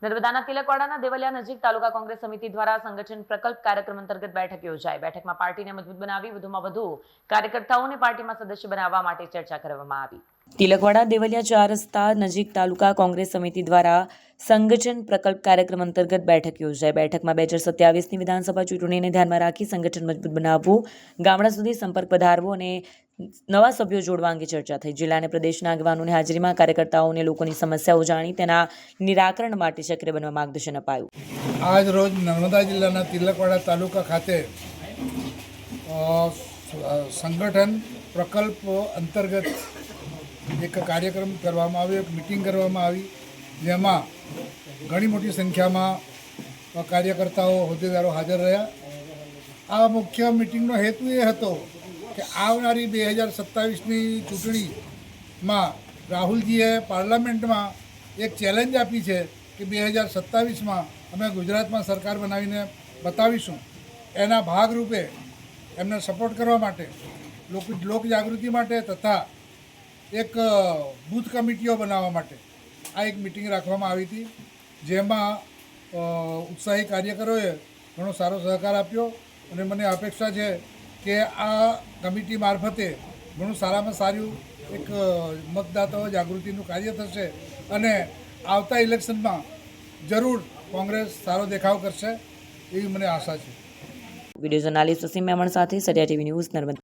નર્મદાના તિલકવાડાના દેવલિયા નજીક તાલુકા કોંગ્રેસ સમિતિ દ્વારા સંગઠન પ્રકલ્પ કાર્યક્રમ અંતર્ગત બેઠક યોજાઈ। બેઠકમાં પાર્ટીને મજબૂત બનાવી વધુમાં વધુ કાર્યકર્તાઓને પાર્ટીમાં સદસ્ય બનાવવા માટે ચર્ચા કરવામાં આવી। તિલકવાડા દેવલિયા 4 રસ્તા નજીક તાલુકા કોંગ્રેસ સમિતિ દ્વારા સંગઠન પ્રકલ્પ કાર્યક્રમ અંતર્ગત બેઠક યોજાઈ। બેઠકમાં 2027ની વિધાનસભા ચૂંટણીને ધ્યાનમાં રાખી સંગઠન મજબૂત બનાવવું, ગામડા સુધી સંપર્ક વધારવો અને નવા સભ્યો જોડવા અંગે ચર્ચા થઈ। જિલ્લા અને પ્રદેશના આગેવાનોની હાજરીમાં કાર્યકર્તાઓને લોકોની સમસ્યાઓ જાણી તેના નિરાકરણ માટે સક્રિય બનવા માર્ગદર્શન અપાયું। આજ રોજ નર્મદા જિલ્લાના તિલકવાડા તાલુકા ખાતે સંગઠન પ્રકલ્પ અંતર્ગત એક કાર્યક્રમ કરવામાં આવ્યો, એક મિટિંગ કરવામાં આવી, જેમાં ઘણી મોટી સંખ્યામાં કાર્યકર્તાઓ હોદ્દેદારો હાજર રહ્યા। આ મુખ્ય મિટિંગનો હેતુ એ હતો કે આવનારી 2027ની ચૂંટણીમાં રાહુલજીએ પાર્લામેન્ટમાં એક ચેલેન્જ આપી છે કે 2027માં અમે ગુજરાતમાં સરકાર બનાવીને બતાવીશું। એના ભાગરૂપે એમને સપોર્ટ કરવા માટે, લોક જાગૃતિ માટે તથા એક બૂથ કમિટીઓ બનાવવા માટે આ એક મિટિંગ રાખવામાં આવી હતી, જેમાં ઉત્સાહી કાર્યકરોએ ઘણો સારો સહકાર આપ્યો અને મને અપેક્ષા છે કે આ કમિટી મારફતે ઘણું સારામાં સારું એક મતદાતાઓ જાગૃતિનું કાર્ય થશે અને આવતા ઇલેક્શનમાં જરૂર કોંગ્રેસ સારો દેખાવ કરશે એવી મને આશા છે। વિડીયો જર્નાલિસ્ટ વસીમ મેમણ સાથે સરિયા ટીવી ન્યૂઝ નર્મદા।